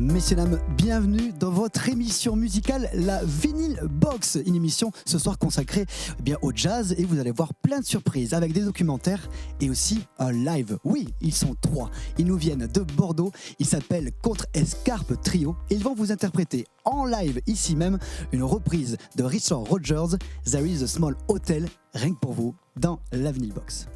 Messieurs, dames, bienvenue dans votre émission musicale, la Vinyl Box, une émission ce soir consacrée au jazz et vous allez voir plein de surprises avec des documentaires et aussi un live. Oui, ils sont 3, ils nous viennent de Bordeaux, ils s'appellent Contre Escarpe Trio et ils vont vous interpréter en live ici même une reprise de Richard Rodgers, There is a Small Hotel, rien que pour vous dans la Vinyl Box.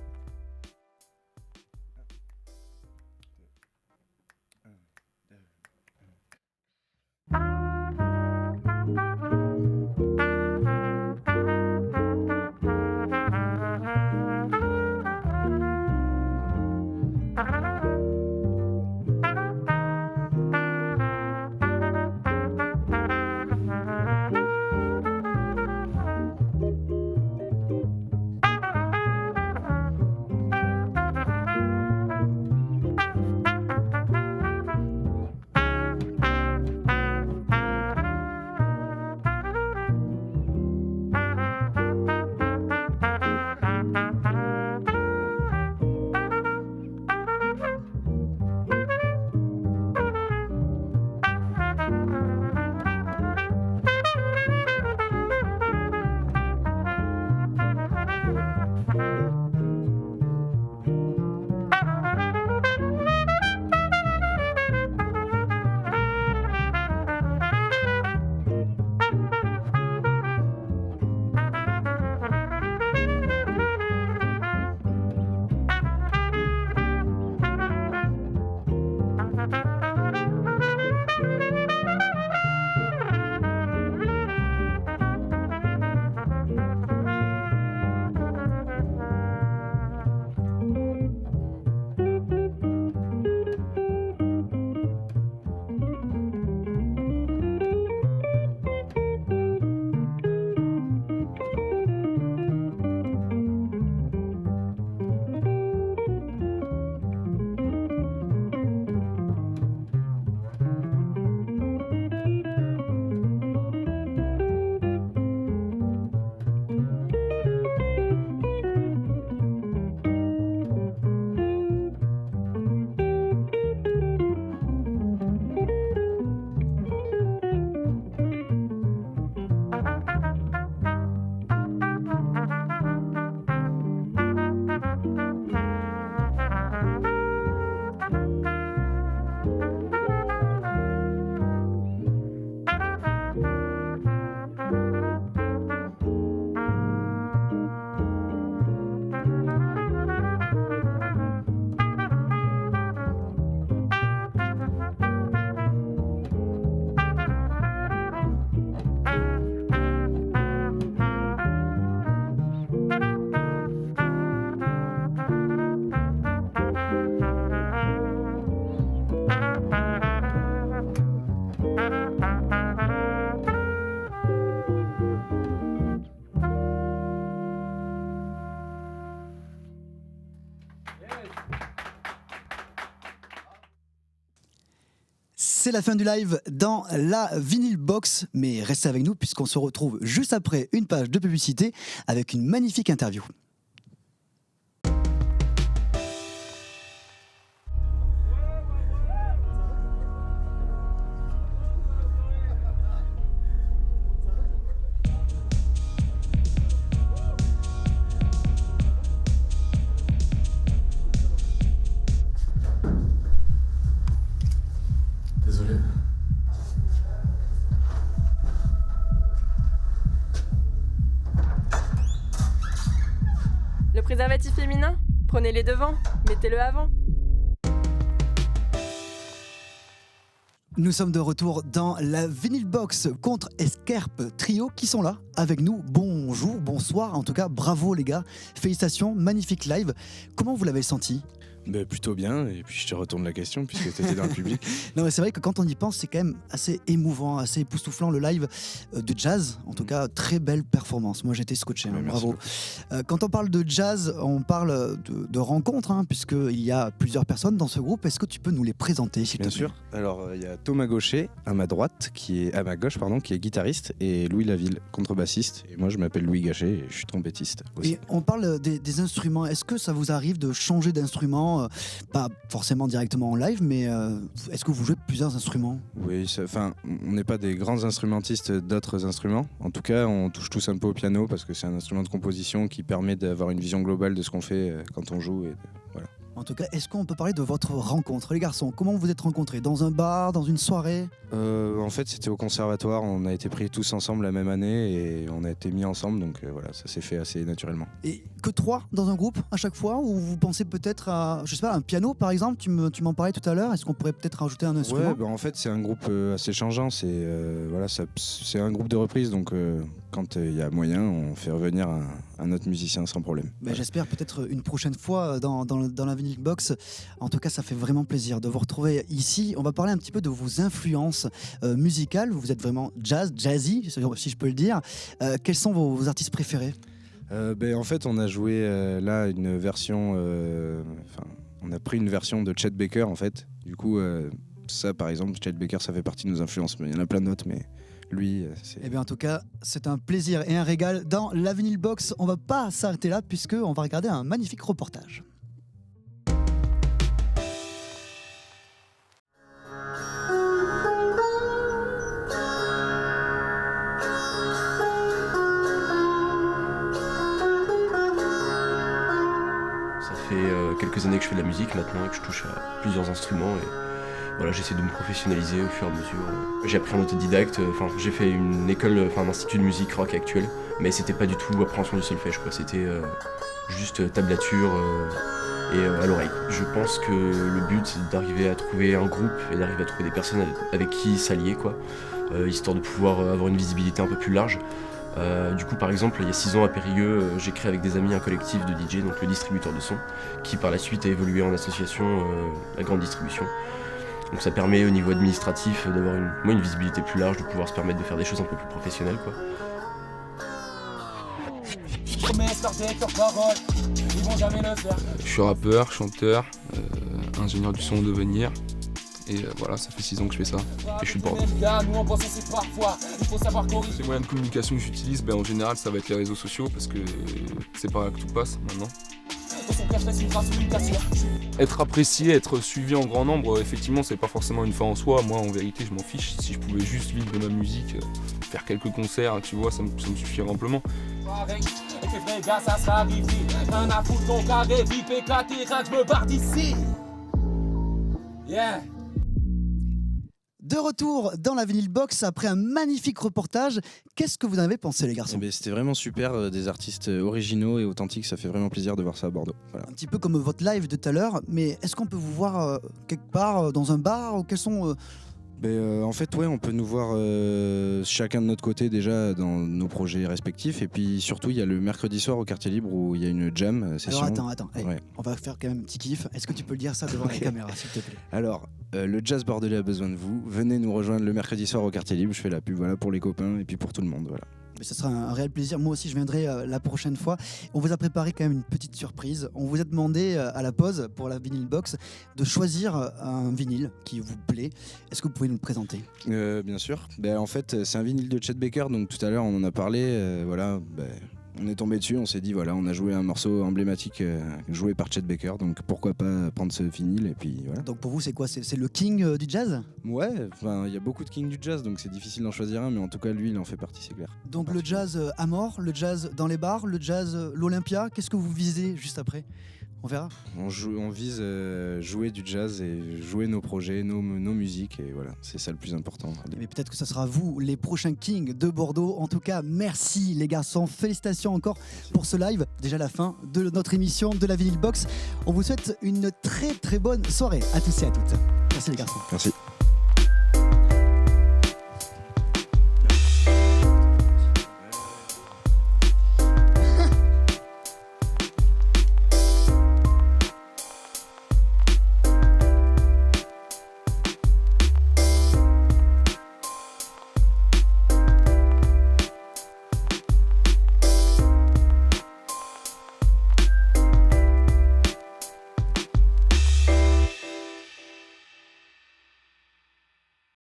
C'est la fin du live dans la Vinyl Box, mais restez avec nous puisqu'on se retrouve juste après une page de publicité avec une magnifique interview. Le préservatif féminin, prenez les devants, mettez-le avant. Nous sommes de retour dans la Vinyl Box Contre Escarpe Trio qui sont là avec nous. Bonjour, bonsoir, en tout cas bravo les gars, félicitations, magnifique live. Comment vous l'avez senti ? Plutôt bien, et puis je te retourne la question puisque tu étais dans le public. Non mais c'est vrai que quand on y pense, c'est quand même assez émouvant, assez époustouflant le live de jazz. En tout cas, très belle performance. Moi j'étais scotché, bravo. Quand on parle de jazz, on parle de rencontres, puisqu'il y a plusieurs personnes dans ce groupe. Est-ce que tu peux nous les présenter s'il te plaît ? Bien sûr. Alors il y a Thomas Gaucher à ma droite, à ma gauche, qui est guitariste, et Louis Laville, contrebassiste. Et moi je m'appelle Louis Gachet et je suis trompettiste aussi. Et on parle des instruments. Est-ce que ça vous arrive de changer d'instrument instruments, pas forcément directement en live, mais est-ce que vous jouez plusieurs instruments? Oui, on n'est pas des grands instrumentistes d'autres instruments. En tout cas, on touche tous un peu au piano parce que c'est un instrument de composition qui permet d'avoir une vision globale de ce qu'on fait quand on joue. Voilà. En tout cas, est-ce qu'on peut parler de votre rencontre, les garçons? Comment vous vous êtes rencontrés? Dans un bar, dans une soirée? En fait, c'était au conservatoire. On a été pris tous ensemble la même année et on a été mis ensemble. Donc voilà, ça s'est fait assez naturellement. Et que 3 dans un groupe à chaque fois? Ou vous pensez peut-être à, je sais pas, un piano par exemple? Tu m'en parlais tout à l'heure. Est-ce qu'on pourrait peut-être rajouter un instrument? Ouais, en fait, c'est un groupe assez changeant. C'est c'est un groupe de reprises. Donc quand il y a moyen, on fait revenir un autre musicien sans problème. Voilà. J'espère peut-être une prochaine fois dans la Vinyl Box. En tout cas, ça fait vraiment plaisir de vous retrouver ici. On va parler un petit peu de vos influences musicales. Vous êtes vraiment jazzy, si je peux le dire. Quels sont vos artistes préférés? En fait, on a joué là une version. On a pris une version de Chet Baker en fait. Du coup, ça par exemple, Chet Baker, ça fait partie de nos influences. Mais il y en a plein d'autres, mais lui, c'est. Eh bien, en tout cas, c'est un plaisir et un régal dans la Vinyl Box. On va pas s'arrêter là puisque on va regarder un magnifique reportage. Quelques années que je fais de la musique maintenant et que je touche à plusieurs instruments et voilà, j'essaie de me professionnaliser au fur et à mesure. J'ai appris en autodidacte, j'ai fait une école, un institut de musique rock actuel, mais c'était pas du tout appréhension du solfège, quoi. C'était juste tablature et à l'oreille. Je pense que le but c'est d'arriver à trouver un groupe et d'arriver à trouver des personnes avec qui s'allier, quoi, histoire de pouvoir avoir une visibilité un peu plus large. Du coup, par exemple, il y a 6 ans à Périgueux, j'ai créé avec des amis un collectif de DJ, donc le distributeur de son, qui par la suite a évolué en association, la grande distribution. Donc ça permet au niveau administratif d'avoir une visibilité plus large, de pouvoir se permettre de faire des choses un peu plus professionnelles, quoi. Je suis rappeur, chanteur, ingénieur du son de devenir. Et voilà, ça fait 6 ans que je fais ça. Et je suis de Bordeaux. Les moyens de communication que j'utilise, en général, ça va être les réseaux sociaux parce que c'est par là que tout passe maintenant. Être apprécié, être suivi en grand nombre, effectivement, c'est pas forcément une fin en soi. Moi, en vérité, je m'en fiche. Si je pouvais juste vivre de ma musique, faire quelques concerts, tu vois, ça me suffirait amplement. De retour dans la Vinyl Box après un magnifique reportage. Qu'est-ce que vous en avez pensé, les garçons? C'était vraiment super, des artistes originaux et authentiques, ça fait vraiment plaisir de voir ça à Bordeaux. Voilà. Un petit peu comme votre live de tout à l'heure, mais est-ce qu'on peut vous voir quelque part dans un bar ou quels sont En fait, ouais, on peut nous voir chacun de notre côté déjà dans nos projets respectifs. Et puis surtout, il y a le mercredi soir au Quartier Libre où il y a une jam session. Alors attends, Ouais. On va faire quand même un petit kiff. Est-ce que tu peux le dire ça devant la caméra, s'il te plaît? Alors, le jazz bordelais a besoin de vous. Venez nous rejoindre le mercredi soir au Quartier Libre. Je fais la pub, voilà, pour les copains et puis pour tout le monde, voilà. Mais ce sera un réel plaisir. Moi aussi, je viendrai la prochaine fois. On vous a préparé quand même une petite surprise. On vous a demandé à la pause pour la Vinyl Box de choisir un vinyle qui vous plaît. Est-ce que vous pouvez nous le présenter? Bien sûr. En fait, c'est un vinyle de Chet Baker. Donc tout à l'heure, on en a parlé. On est tombé dessus. On s'est dit, voilà, on a joué un morceau emblématique joué par Chet Baker. Donc pourquoi pas prendre ce vinyle et puis voilà. Donc pour vous, c'est quoi? C'est le king du jazz? Ouais, il y a beaucoup de kings du jazz, donc c'est difficile d'en choisir un, mais en tout cas, lui, il en fait partie, c'est clair. Donc le jazz à mort, le jazz dans les bars, le jazz l'Olympia, qu'est-ce que vous visez juste après? On verra. On vise jouer du jazz et jouer nos projets, nos musiques, et voilà, c'est ça le plus important. Mais peut-être que ça sera vous, les prochains kings de Bordeaux. En tout cas, merci les garçons, félicitations encore pour ce live. Déjà la fin de notre émission de la Vinyl Box. On vous souhaite une très très bonne soirée à tous et à toutes. Merci les garçons. Merci.